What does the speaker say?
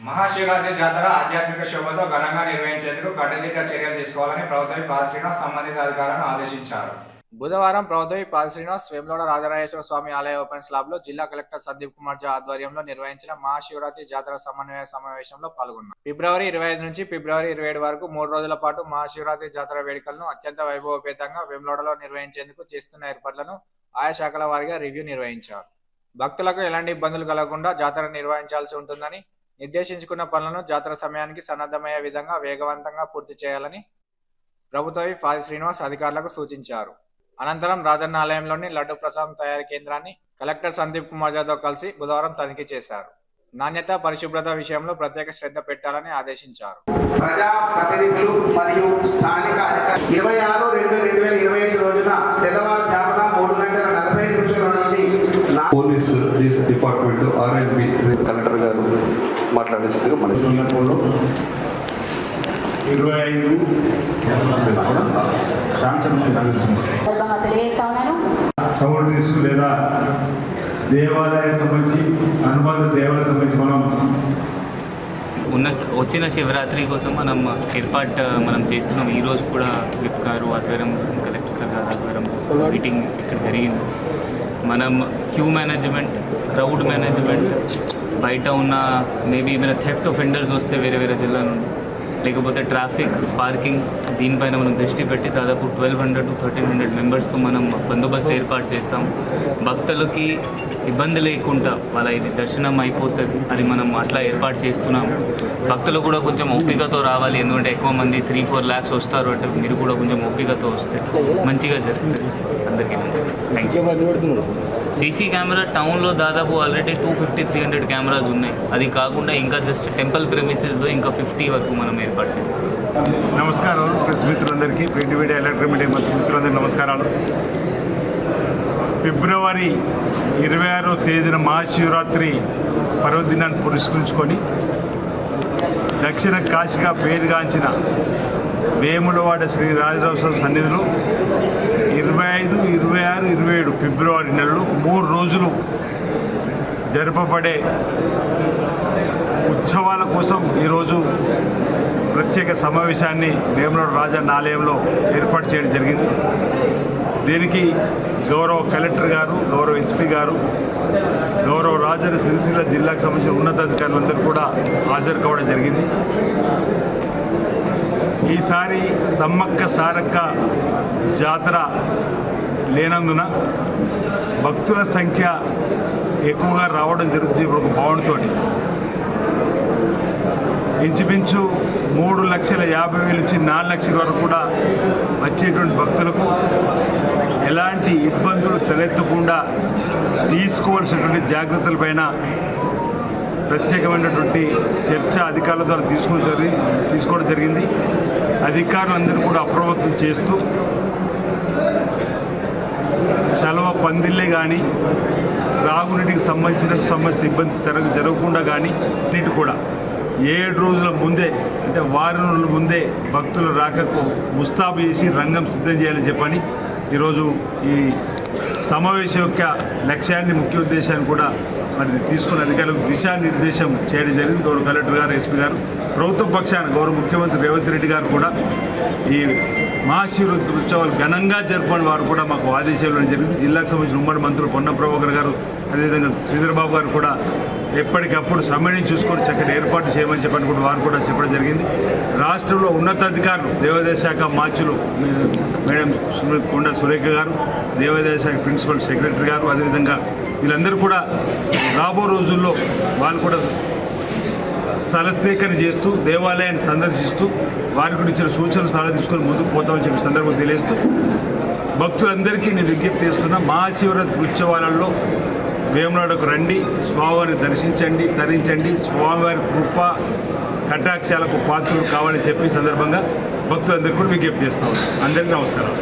మహాశివరాత్రి జాతర ఆధ్యాత్మిక శోభతో ఘనంగా నిర్వహించేందుకు కట్టుదిట్ట చర్యలు తీసుకోవాలని ప్రభుత్వ పాల్ శ్రీనివాస్ సంబంధిత అధికారులను ఆదేశించారు. బుధవారం ప్రభుత్వ పాల్ శ్రీనివాస్ వేములవాడ రాజరాజేశ్వర స్వామి ఆలయ ఓపెన్ స్లాబ్ లో జిల్లా కలెక్టర్ సందీప్ కుమార్ జా ఆధ్వర్యంలో నిర్వహించిన మహాశివరాత్రి జాతర సమన్వయ సమావేశంలో పాల్గొన్నారు. ఫిబ్రవరి 25 నుంచి ఫిబ్రవరి 27 వరకు 3 రోజుల పాటు మహాశివరాత్రి జాతర వేడుకలను అత్యంత వైభవపేతంగా వేములవాడలో నిర్వహించేందుకు చేస్తున్న ఏర్పాట్లను ఆయా శాఖల వారీగా రివ్యూ నిర్వహించారు. భక్తులకు ఎలాంటి ఇబ్బందులు కలగకుండా జాతర నిర్వహించాల్సి ఉంటుందని, నిర్దేశించుకున్న పనులను జాతర సమయానికి సన్నద్ధమయ్యే విధంగా వేగవంతంగా పూర్తి చేయాలని ప్రభుత్వ పాల్ శ్రీనివాస్ అధికారులకు సూచించారు. అనంతరం రాజన్న ఆలయంలోని లడ్డు ప్రసాదం తయారీ కేంద్రాన్ని కలెక్టర్ సందీప్ కుమార్ జాతో కలిసి బుధవారం తనిఖీ చేశారు. నాణ్యత, పరిశుభ్రత విషయంలో ప్రత్యేక శ్రద్ధ పెట్టాలని ఆదేశించారు. ప్రజాప్రతినిధులు మరియు స్థానిక 26/2/2025 రోజున తెల్లవారుజామున 3:40 నుండి పోలీసు డిపార్ట్మెంట్ RNB కలెక్టర్ గారు మాట్లాడేసిందిగా మన సందర్భంలో 25 కమ్యూనిటీస్ లేదా దేవాలయానికి సంబంధించి అనుబంధ దేవాలయానికి సంబంధించి మనం వచ్చిన శివరాత్రి కోసం మనం చేస్తున్నాం. ఈరోజు కూడా విప్ గారు ఆధ్వర్యం, కలెక్టర్ గారు ఆధ్వర్యం మీటింగ్ ఇక్కడ జరిగింది. మనం క్యూ మేనేజ్మెంట్, క్రౌడ్ మేనేజ్మెంట్, బయట ఉన్న మేబీ ఏమైనా థెఫ్ట్ ఆఫెండర్స్ వస్తే వేరే జిల్లా నుండి, లేకపోతే ట్రాఫిక్, పార్కింగ్, దీనిపైన మనం దృష్టి పెట్టి దాదాపు 1200 to 1300 మెంబర్స్తో మనం బందోబస్తు ఏర్పాటు చేస్తాం. భక్తులకి ఇబ్బంది లేకుండా వాళ్ళ ఇది దర్శనం అయిపోతుంది, అది మనం అట్లా ఏర్పాటు చేస్తున్నాము. భక్తులు కూడా కొంచెం ఓపికతో రావాలి, ఎందుకంటే ఎక్కువ మంది 3-4 lakhs వస్తారు అంటే మీరు కూడా కొంచెం ఓపికతో వస్తే మంచిగా జరుగుతుంది. అందరికీ థ్యాంక్ యూ. సీసీ కెమెరా టౌన్లో దాదాపు ఆల్రెడీ 250-300 కెమెరాస్ ఉన్నాయి. అది కాకుండా ఇంకా జస్ట్ టెంపుల్ ప్రెమిసెస్లో ఇంకా 50 వరకు మనం ఏర్పాటు చేస్తాం. నమస్కారం ప్రెస్ మిత్రులందరికీ, ప్రింట్ మీడియా, ఎలక్ట్రానిక్ మీడియా మిత్రులందరికీ నమస్కారాలు. ఫిబ్రవరి 26వ తేదీన మహాశివరాత్రి పర్వదినాన్ని పురస్కరించుకొని దక్షిణ కాశీగా పేరుగాంచిన వేములవాడ శ్రీ రాజరాజేశ్వర సన్నిధిలో 25, 26, 27 ఫిబ్రవరి నెలలో 3 రోజులు జరపబడే ఉత్సవాల కోసం ఈరోజు ప్రత్యేక సమావేశాన్ని వేములవాడ రాజన్న ఆలయంలో ఏర్పాటు చేయడం జరిగింది. దీనికి గౌరవ కలెక్టర్ గారు, గౌరవ ఎస్పీ గారు, గౌరవ రాజన్న సిరిసిల్ల జిల్లాకు సంబంధించిన ఉన్నతాధికారులందరూ కూడా హాజరు కావడం జరిగింది. ఈసారి సమ్మక్క సారక్క జాతర లేనందున భక్తుల సంఖ్య ఎక్కువగా రావడం జరుగుతుంది. ఇప్పుడు ఒక భావనతో ఇంచుమించు 3,50,000 నుంచి 4 లక్షల వరకు కూడా వచ్చేటువంటి భక్తులకు ఎలాంటి ఇబ్బందులు తలెత్తకుండా తీసుకోవాల్సినటువంటి జాగ్రత్తలపైన ప్రత్యేకమైనటువంటి చర్చ అధికారుల ద్వారా తీసుకోవడం జరిగింది. అధికారులందరూ కూడా అప్రమత్తం చేస్తూ చలవ పందిళ్ళే కానీ, త్రాగునీటికి సంబంధించిన సమస్య ఇబ్బంది జరగకుండా కానీ నీటి కూడా 7 రోజుల ముందే, అంటే వారం రోజుల ముందే భక్తుల రాకకు ముస్తాబు చేసి రంగం సిద్ధం చేయాలని చెప్పని ఈరోజు ఈ సమావేశం యొక్క లక్ష్యాన్ని, ముఖ్య ఉద్దేశాన్ని కూడా మరి తీసుకున్న అధికారులకు దిశానిర్దేశం చేయడం జరిగింది. గౌరవ కలెక్టర్ గారు, ఎస్పీ గారు, ప్రభుత్వ పక్షాన గౌరవ ముఖ్యమంత్రి రేవంత్ రెడ్డి గారు కూడా ఈ మహాశివరాత్రి ఉత్సవాలు ఘనంగా జరపని వారు కూడా మాకు ఆదేశాలు ఇవ్వడం జరిగింది. జిల్లాకు సంబంధించిన ఉమ్మడి మంత్రులు పొన్నం ప్రభాకర్ గారు, అదేవిధంగా శ్రీధర్బాబు గారు కూడా ఎప్పటికప్పుడు సమయం చూసుకొని చక్కటి ఏర్పాటు చేయమని చెప్పని కూడా వారు కూడా చెప్పడం జరిగింది. రాష్ట్రంలో ఉన్నతాధికారులు, దేవాదాయ శాఖ మార్చులు మేడం కొండ సురేఖ గారు, దేవాదాయ శాఖ ప్రిన్సిపల్ సెక్రటరీ గారు, అదేవిధంగా వీళ్ళందరూ కూడా రాబో రోజుల్లో వాళ్ళు కూడా స్థల సేకరణ చేస్తూ దేవాలయాన్ని సందర్శిస్తూ వారి గురించి సూచనలు సలహా తీసుకొని ముందుకు పోతామని చెప్పి సందర్భం తెలియజేస్తూ భక్తులందరికీ నేను విజ్ఞప్తి చేస్తున్నా, మహాశివరాత్రి ఉత్సవాలలో వేములవాడకు రండి, స్వామివారిని దర్శించండి, తరించండి, స్వామివారి కృప కటాక్షాలకు పాత్రలు కావాలని చెప్పి సందర్భంగా భక్తులందరికీ కూడా విజ్ఞప్తి చేస్తాం. అందరికీ నమస్కారం.